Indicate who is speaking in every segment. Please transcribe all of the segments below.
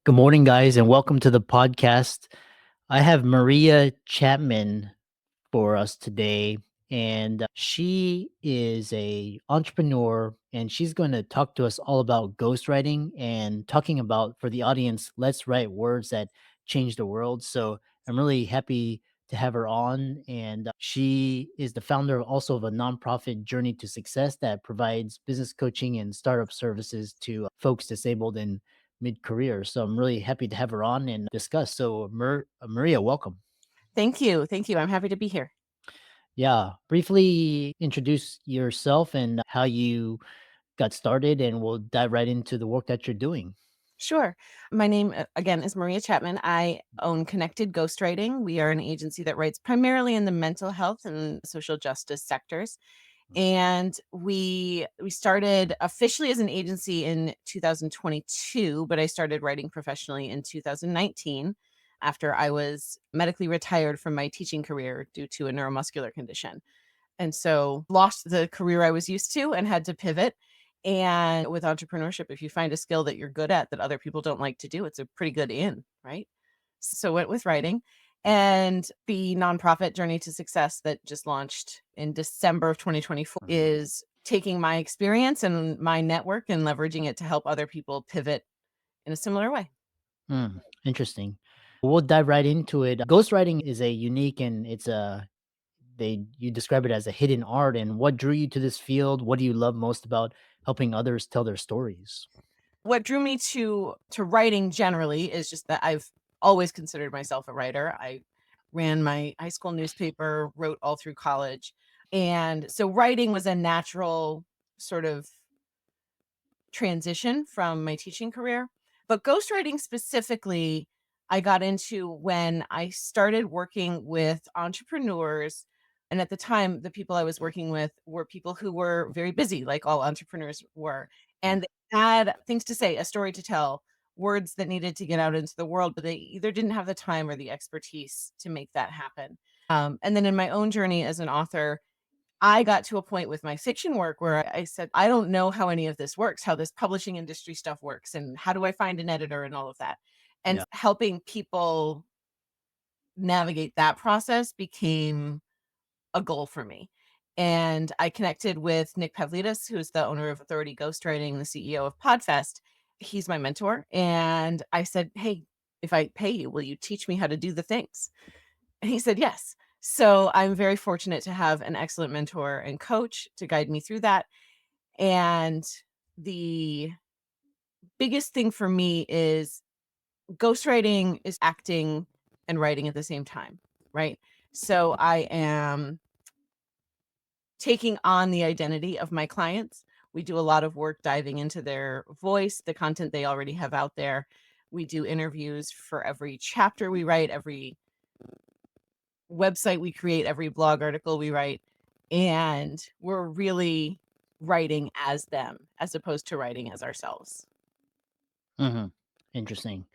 Speaker 1: Good morning, guys, and welcome to the podcast. I have Maria Chapman for us today, and she is a entrepreneur, and she's going to talk to us all about ghostwriting and talking about for the audience. Let's write words that change the world. So I'm really happy to have her on, and she is the founder also of a nonprofit Journey to Success that provides business coaching and startup services to folks disabled in mid-career. So I'm really happy to have her on and discuss. So Maria, welcome.
Speaker 2: Thank you. Thank you. I'm happy to be here.
Speaker 1: Yeah, briefly introduce yourself and how you got started, and we'll dive right into the work that you're doing.
Speaker 2: Sure. My name, again, is Maria Chapman. I own Connected Ghostwriting. We are an agency that writes primarily in the mental health and social justice sectors. And we started officially as an agency in 2022, but I started writing professionally in 2019 after I was medically retired from my teaching career due to a neuromuscular condition. And so lost the career I was used to and had to pivot. And with entrepreneurship, if you find a skill that you're good at that other people don't like to do, it's a pretty good in, right? So went with writing, and the nonprofit Journey to Success that just launched in December of 2024 is taking my experience and my network and leveraging it to help other people pivot in a similar way.
Speaker 1: Interesting. We'll dive right into it. Ghostwriting is a unique and it's a they you describe it as a hidden art. And what drew you to this field? What do you love most about helping others tell their stories?
Speaker 2: What drew me to writing generally is just that I've always considered myself a writer. I ran my high school newspaper, wrote all through college. And so writing was a natural sort of transition from my teaching career. But ghostwriting specifically, I got into when I started working with entrepreneurs. And at the time, the people I was working with were people who were very busy, like all entrepreneurs were. And they had things to say, a story to tell, words that needed to get out into the world, but they either didn't have the time or the expertise to make that happen. And then in my own journey as an author, I got to a point with my fiction work where I said, I don't know how any of this works, how this publishing industry stuff works, and how do I find an editor and all of that. And
Speaker 1: Yeah.
Speaker 2: helping people navigate that process became a goal for me. And I connected with Nick Pavlidis, who's the owner of Authority Ghostwriting, the CEO of Podfest. He's my mentor. And I said, hey, if I pay you, will you teach me how to do the things? And he said, yes. So I'm very fortunate to have an excellent mentor and coach to guide me through that. And the biggest thing for me is ghostwriting is acting and writing at the same time, right? So I am taking on the identity of my clients. We do a lot of work diving into their voice, the content they already have out there. We do interviews for every chapter we write, every website we create, every blog article we write, and we're really writing as them as opposed to writing as ourselves.
Speaker 1: hmm Interesting.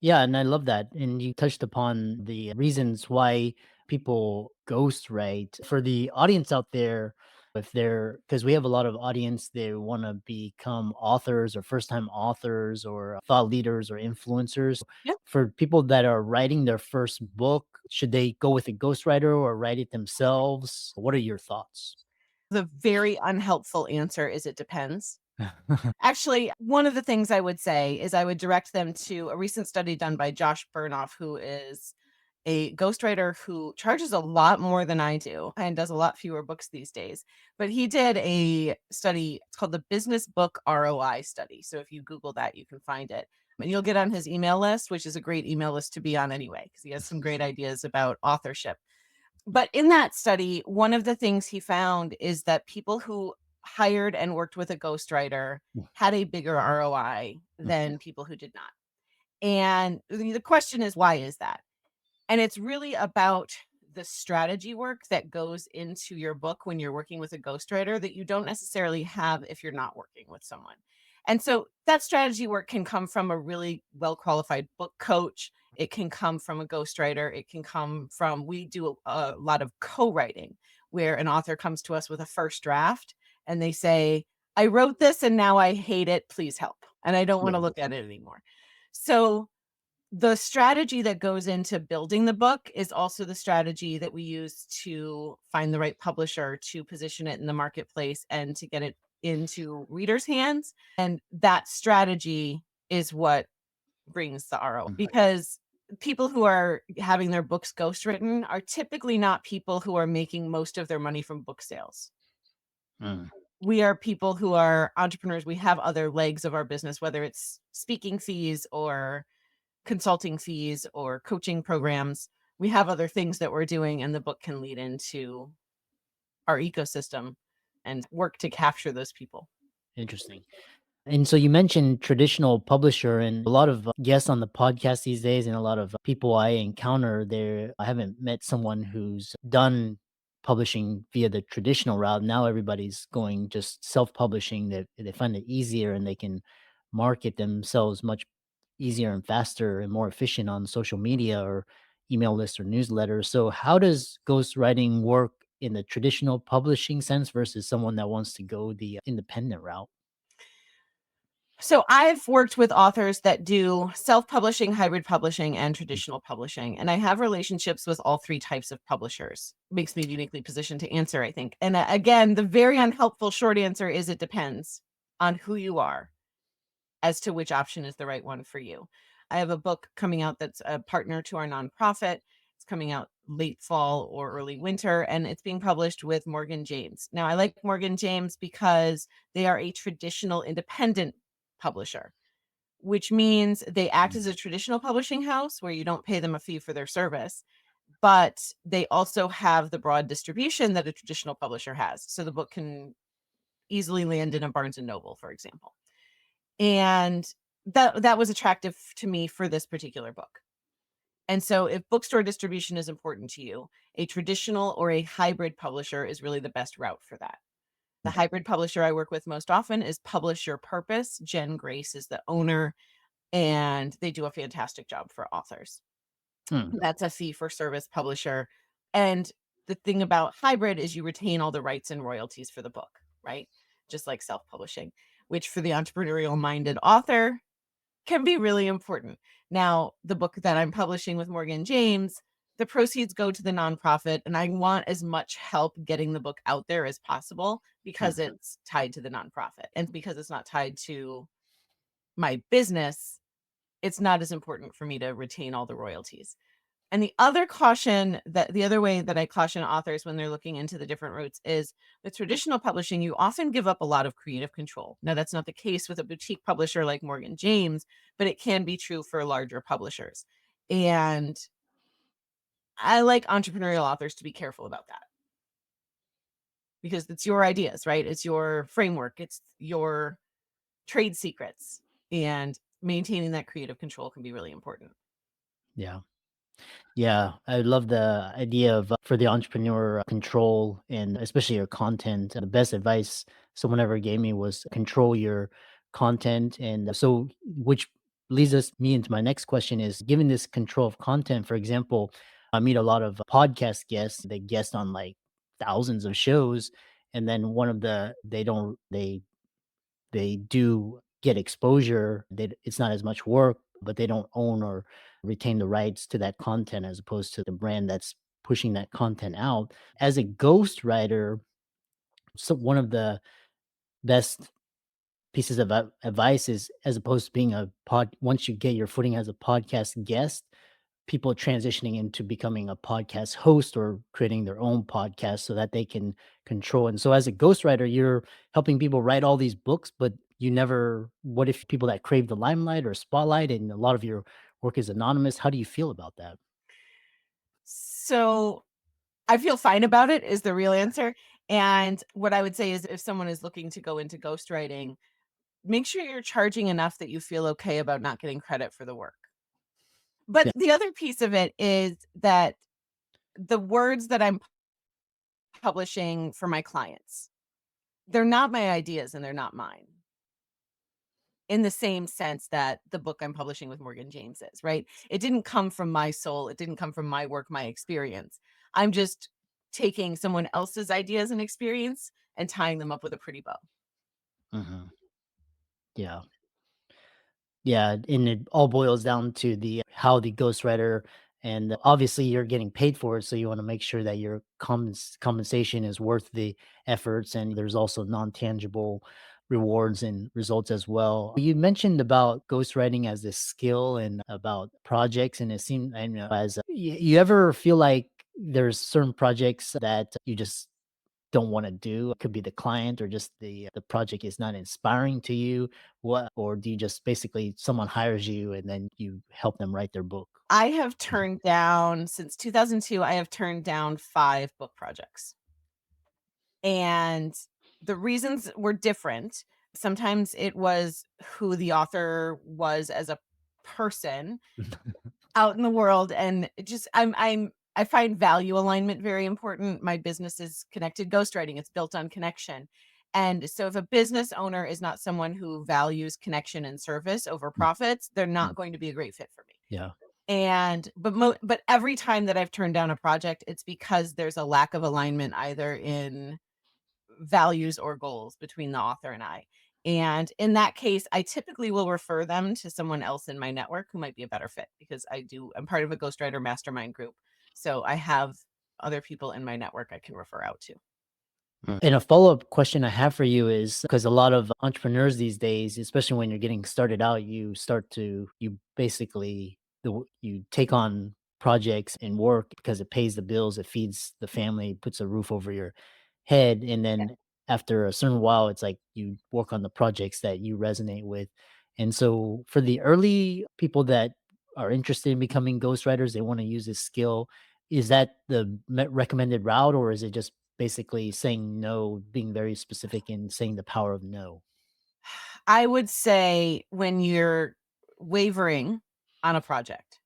Speaker 1: Yeah, and I love that. And you touched upon the reasons why people ghostwrite. For the audience out there, if they're because we have a lot of audience, they want to become authors or first-time authors or thought leaders or influencers.
Speaker 2: Yeah.
Speaker 1: For people that are writing their first book, should they go with a ghostwriter or write it themselves? What are your thoughts?
Speaker 2: The very unhelpful answer is it depends. Actually, one of the things I would say is I would direct them to a recent study done by Josh Bernoff, who is a ghostwriter who charges a lot more than I do and does a lot fewer books these days. But he did a study, it's called the Business Book ROI study. So if you Google that, you can find it. And you'll get on his email list, which is a great email list to be on anyway, because he has some great ideas about authorship. But in that study, one of the things he found is that people who hired and worked with a ghostwriter had a bigger ROI than people who did not. And the question is, why is that? And it's really about the strategy work that goes into your book when you're working with a ghostwriter that you don't necessarily have if you're not working with someone. And so that strategy work can come from a really well qualified book coach. It can come from a ghostwriter. It can come from, we do a lot of co writing where an author comes to us with a first draft and they say, I wrote this and now I hate it. Please help. And I don't want to
Speaker 1: Yeah.
Speaker 2: look at it anymore. So the strategy that goes into building the book is also the strategy that we use to find the right publisher, to position it in the marketplace, and to get it into readers' hands. And that strategy is what brings the ROI,
Speaker 1: Mm.
Speaker 2: because people who are having their books ghostwritten are typically not people who are making most of their money from book sales.
Speaker 1: Mm.
Speaker 2: We are people who are entrepreneurs. We have other legs of our business, whether it's speaking fees or consulting fees or coaching programs. We have other things that we're doing, and the book can lead into our ecosystem and work to capture those people.
Speaker 1: Interesting. And so you mentioned traditional publisher, and a lot of guests on the podcast these days, and a lot of people I encounter there. I haven't met someone who's done publishing via the traditional route. Now everybody's going just self-publishing. They find it easier, and they can market themselves much easier and faster and more efficient on social media or email lists or newsletters. So how does ghostwriting work in the traditional publishing sense versus someone that wants to go the independent route?
Speaker 2: So I've worked with authors that do self-publishing, hybrid publishing, and traditional publishing, and I have relationships with all three types of publishers. Makes me uniquely positioned to answer, I think. And again, the very unhelpful short answer is it depends on who you are as to which option is the right one for you. I have a book coming out that's a partner to our nonprofit. It's coming out late fall or early winter, and it's being published with Morgan James. Now, I like Morgan James because they are a traditional independent publisher, which means they act as a traditional publishing house where you don't pay them a fee for their service, but they also have the broad distribution that a traditional publisher has. So the book can easily land in a Barnes and Noble, for example. And that was attractive to me for this particular book. And so if bookstore distribution is important to you, a traditional or a hybrid publisher is really the best route for that. The hybrid publisher I work with most often is Publish Your Purpose. Jen Grace is the owner, and they do a fantastic job for authors.
Speaker 1: Hmm.
Speaker 2: That's a fee for service publisher. And the thing about hybrid is you retain all the rights and royalties for the book, right? Just like self publishing, which for the entrepreneurial minded author can be really important. Now, the book that I'm publishing with Morgan James, the proceeds go to the nonprofit, and I want as much help getting the book out there as possible because
Speaker 1: Hmm.
Speaker 2: it's tied to the nonprofit. And because it's not tied to my business, it's not as important for me to retain all the royalties. And the other way that I caution authors when they're looking into the different routes is with traditional publishing, you often give up a lot of creative control. Now, that's not the case with a boutique publisher like Morgan James, but it can be true for larger publishers. And I like entrepreneurial authors to be careful about that because it's your ideas, right? It's your framework, it's your trade secrets. And maintaining that creative control can be really important.
Speaker 1: Yeah. Yeah, I love the idea of for the entrepreneur control and especially your content. The best advice someone ever gave me was control your content. And so, which leads us me into my next question is given this control of content, for example, I meet a lot of podcast guests, they guest on like thousands of shows. And then one of the, they do get exposure. It's not as much work, but they don't own or retain the rights to that content as opposed to the brand that's pushing that content out. As a ghostwriter, so one of the best pieces of advice is as opposed to being a once you get your footing as a podcast guest, people transitioning into becoming a podcast host or creating their own podcast so that they can control. And so as a ghostwriter, you're helping people write all these books, but you never what if people that crave the limelight or spotlight and a lot of your work is anonymous? How do you feel about that?
Speaker 2: So I feel fine about it is the real answer. And what I would say is if someone is looking to go into ghostwriting, make sure you're charging enough that you feel okay about not getting credit for the work. But
Speaker 1: Yeah.
Speaker 2: the other piece of it is that the words that I'm publishing for my clients, they're not my ideas and they're not mine in the same sense that the book I'm publishing with Morgan James is, right? It didn't come from my soul. It didn't come from my work, my experience. I'm just taking someone else's ideas and experience and tying them up with a pretty bow.
Speaker 1: Mhm. Yeah. Yeah, and it all boils down to the how the ghostwriter, and obviously you're getting paid for it, so you wanna make sure that your compensation is worth the efforts, and there's also non-tangible rewards and results as well. You mentioned about ghostwriting as a skill and about projects, and it seemed, I know, as you ever feel like there's certain projects that you just don't wanna do? It could be the client or just the project is not inspiring to you. What, or do you just basically someone hires you and then you help them write their book?
Speaker 2: I have turned down since 2002, I have turned down 5 book projects. And the reasons were different. Sometimes it was who the author was as a person out in the world, and it just I find value alignment very important. My business is Connected Ghostwriting. It's built on connection. And so if a business owner is not someone who values connection and service over
Speaker 1: Mm,
Speaker 2: profits, they're
Speaker 1: mm,
Speaker 2: not going to be a great fit for me.
Speaker 1: yeah.
Speaker 2: And but every time that I've turned down a project, it's because there's a lack of alignment either in values or goals between the author and I. And in that case, I typically will refer them to someone else in my network who might be a better fit because I'm part of a ghostwriter mastermind group. So I have other people in my network I can refer out to.
Speaker 1: And a follow-up question I have for you is, because a lot of entrepreneurs these days, especially when you're getting started out, you basically you take on projects and work because it pays the bills, it feeds the family, puts a roof over your head, and then after a certain while, it's like you work on the projects that you resonate with. And so for the early people that are interested in becoming ghostwriters, they want to use this skill. Is that the recommended route, or is it just basically saying no, being very specific and saying the power of no?
Speaker 2: I would say when you're wavering on a project,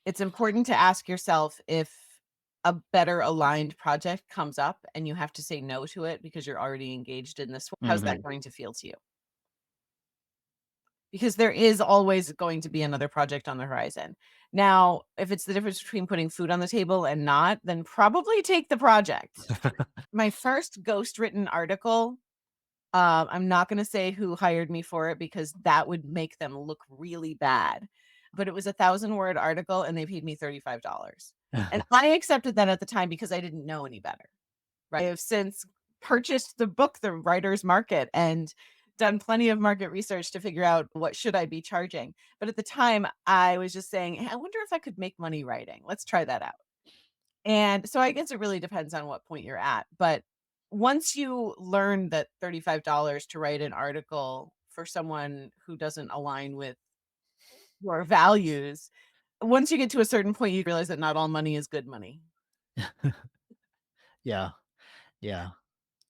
Speaker 2: it's important to ask yourself if a better aligned project comes up and you have to say no to it because you're already engaged in this one. How's that going to feel to you? Because there is always going to be another project on the horizon. Now, if it's the difference between putting food on the table and not, then probably take the project. My first ghost written article, I'm not going to say who hired me for it because that would make them look really bad. But it was 1,000-word article and they paid me $35. And I accepted that at the time because I didn't know any better. Right. I have since purchased the book, The Writer's Market, and done plenty of market research to figure out what should I be charging. But at the time, I was just saying, "Hey, I wonder if I could make money writing. Let's try that out." And so I guess it really depends on what point you're at. But once you learn that $35 to write an article for someone who doesn't align with your values, once you get to a certain point, you realize that not all money is good money.
Speaker 1: Yeah, yeah.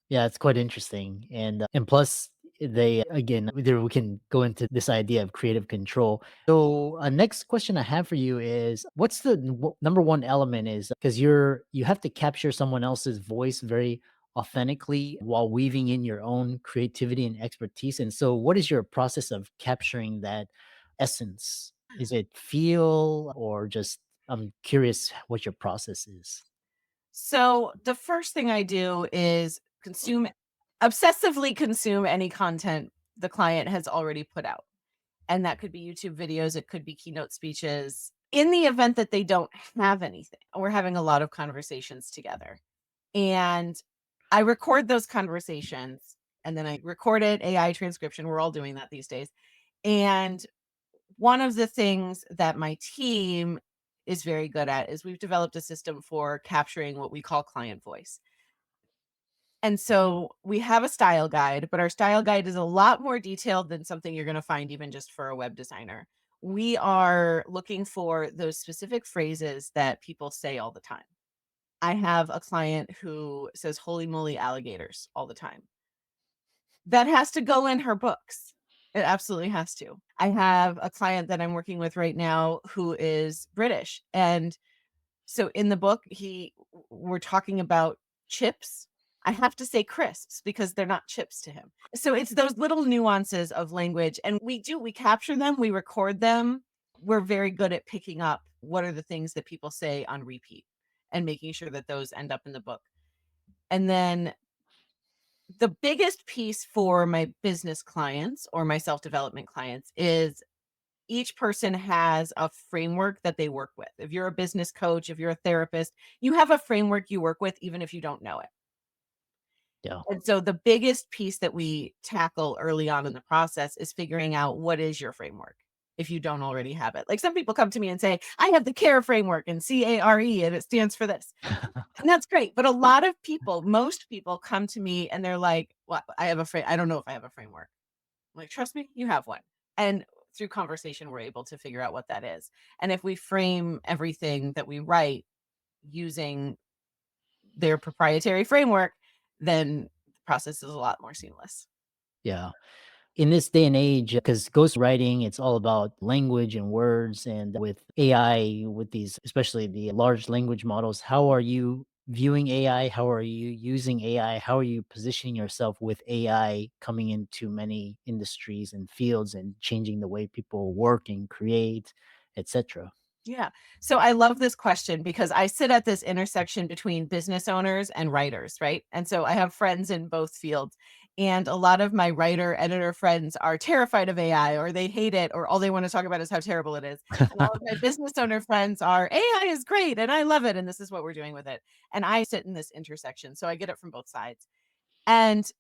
Speaker 1: Yeah, it's quite interesting, and plus they again, there we can go into this idea of creative control. So, next question I have for you is, what's the number one element? Is because you have to capture someone else's voice very authentically while weaving in your own creativity and expertise. And so, what is your process of capturing that essence? Is it feel, or just, I'm curious what your process is.
Speaker 2: So the first thing I do is obsessively consume any content the client has already put out. And that could be YouTube videos, it could be keynote speeches. In the event that they don't have anything, we're having a lot of conversations together. And I record those conversations and then I record it, AI transcription. We're all doing that these days. And one of the things that my team is very good at is we've developed a system for capturing what we call client voice. And so we have a style guide, but our style guide is a lot more detailed than something you're going to find even just for a web designer. We are looking for those specific phrases that people say all the time. I have a client who says holy moly alligators all the time. That has to go in her books. It absolutely has to. I have a client that I'm working with right now who is British. And so in the book, we're talking about chips. I have to say crisps because they're not chips to him. So it's those little nuances of language. And we capture them, we record them. We're very good at picking up what are the things that people say on repeat and making sure that those end up in the book. And then The biggest piece for my business clients or my self-development clients is each person has a framework that they work with. If you're a business coach, if you're a therapist, you have a framework you work with even if you don't know it.
Speaker 1: Yeah.
Speaker 2: And so the biggest piece that we tackle early on in the process is figuring out what is your framework if you don't already have it. Like some people come to me and say, I have the CARE framework and CARE and it stands for this. And that's great. But a lot of people, most people come to me and they're like, "What? I don't know if I have a framework." I'm like, "Trust me, you have one." And through conversation, we're able to figure out what that is. And if we frame everything that we write using their proprietary framework, then the process is a lot more seamless.
Speaker 1: Yeah. In this day and age, because ghostwriting, it's all about language and words. And with AI, with these, especially the large language models, how are you viewing AI? How are you using AI? How are you positioning yourself with AI coming into many industries and fields and changing the way people work and create, etc.?
Speaker 2: Yeah. So I love this question because I sit at this intersection between business owners and writers, right? And so I have friends in both fields. And a lot of my writer editor friends are terrified of AI or they hate it or all they want to talk about is how terrible it is. And all of my business owner friends are AI is great and I love it and this is what we're doing with it. And I sit in this intersection. So I get it from both sides. And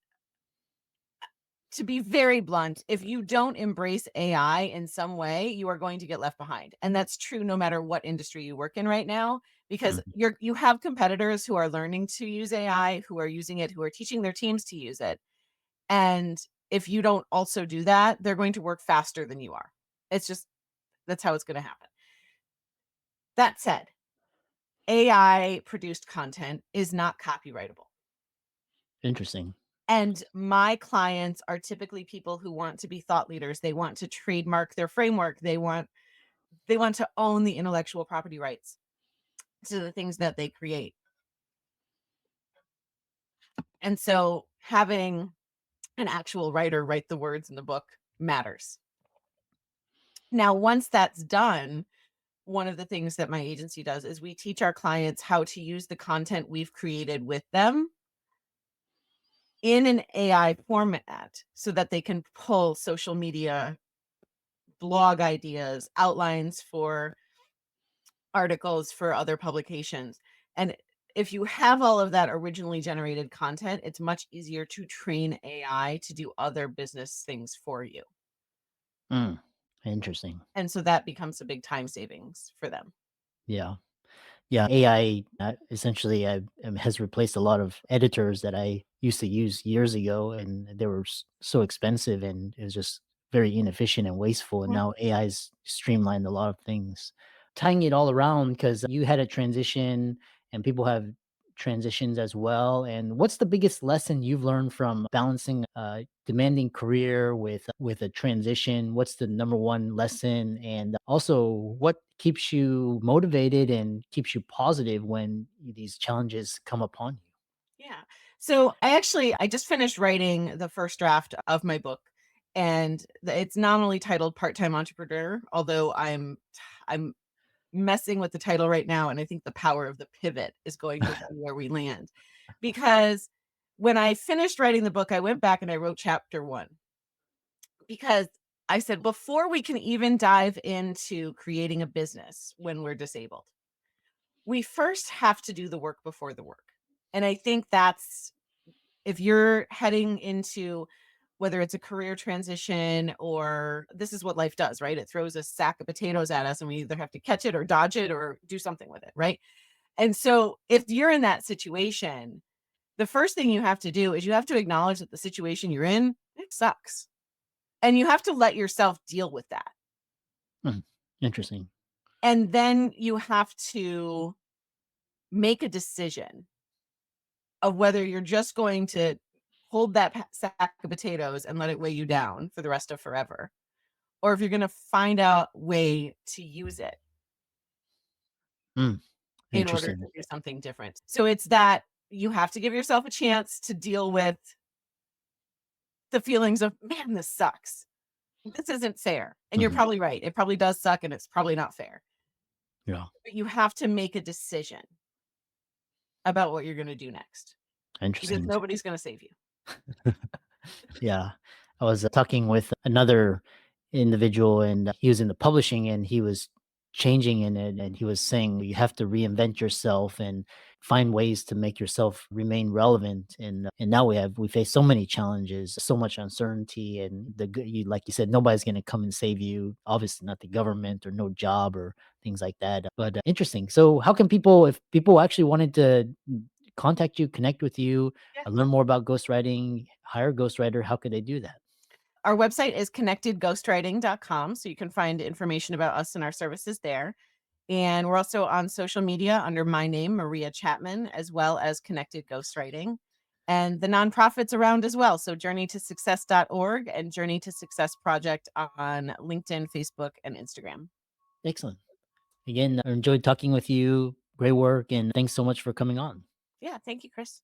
Speaker 2: to be very blunt, if you don't embrace AI in some way, you are going to get left behind. And that's true no matter what industry you work in right now because
Speaker 1: Mhm.
Speaker 2: you have competitors who are learning to use AI, who are using it, who are teaching their teams to use it. And if you don't also do that, they're going to work faster than you are. It's just that's how it's going to happen. That said, AI produced content is not copyrightable.
Speaker 1: Interesting.
Speaker 2: And my clients are typically people who want to be thought leaders. They want to trademark their framework. They want to own the intellectual property rights to the things that they create. And so having an actual writer write the words in the book matters. Now, once that's done, one of the things that my agency does is we teach our clients how to use the content we've created with them in an AI format so that they can pull social media blog ideas, outlines for articles for other publications. And if you have all of that originally generated content, it's much easier to train AI to do other business things for you.
Speaker 1: Mm, interesting.
Speaker 2: And so that becomes a big time savings for them.
Speaker 1: Yeah. Yeah, AI essentially has replaced a lot of editors that I used to use years ago, and they were so expensive, and it was just very inefficient and wasteful. And
Speaker 2: Mhm.
Speaker 1: now AI's streamlined a lot of things. Tying it all around, because you had a transition, and people have transitions as well. And what's the biggest lesson you've learned from balancing a demanding career with a transition? What's the number one lesson? And also, what keeps you motivated and keeps you positive when these challenges come upon you?
Speaker 2: Yeah. So I just finished writing the first draft of my book and it's nominally titled Part-Time Entrepreneur, although I'm messing with the title right now, and I think the power of the pivot is going to be where we land. Because when I finished writing the book, I went back and I wrote chapter 1 because I said, before we can even dive into creating a business when we're disabled, we first have to do the work before the work. And I think that's if you're heading into whether it's a career transition or this is what life does, right? It throws a sack of potatoes at us and we either have to catch it or dodge it or do something with it, right? And so if you're in that situation, the first thing you have to do is you have to acknowledge that the situation you're in, it sucks. And you have to let yourself deal with that.
Speaker 1: Mhm. Interesting.
Speaker 2: And then you have to make a decision of whether you're just going to hold that sack of potatoes and let it weigh you down for the rest of forever, or if you're going to find out way to use it
Speaker 1: Mm,
Speaker 2: in order to
Speaker 1: interesting.
Speaker 2: do something different. So it's that you have to give yourself a chance to deal with the feelings of, man, this sucks. This isn't fair. And you're
Speaker 1: Mhm.
Speaker 2: probably right. It probably does suck and it's probably not fair.
Speaker 1: Yeah,
Speaker 2: But you have to make a decision about what you're going to do next because
Speaker 1: interesting.
Speaker 2: nobody's going to save you.
Speaker 1: Yeah. I was talking with another individual, and he was in the publishing, and he was changing in it, and he was saying you have to reinvent yourself and find ways to make yourself remain relevant. And now we face so many challenges, so much uncertainty, and like you said, nobody's going to come and save you. Obviously, not the government or no job or things like that. But interesting. So, how can people, if people actually wanted to contact you, connect with you,
Speaker 2: Yeah.
Speaker 1: learn more about ghostwriting, hire a ghostwriter, how could they do that?
Speaker 2: Our website is connectedghostwriting.com, so you can find information about us and our services there. And we're also on social media under my name, Maria Chapman, as well as Connected Ghostwriting. And the nonprofits around as well. So journeytosuccess.org and Journey to Success Project on LinkedIn, Facebook, and Instagram.
Speaker 1: Excellent. Again, I enjoyed talking with you. Great work, and thanks so much for coming on.
Speaker 2: Yeah. Thank you, Chris.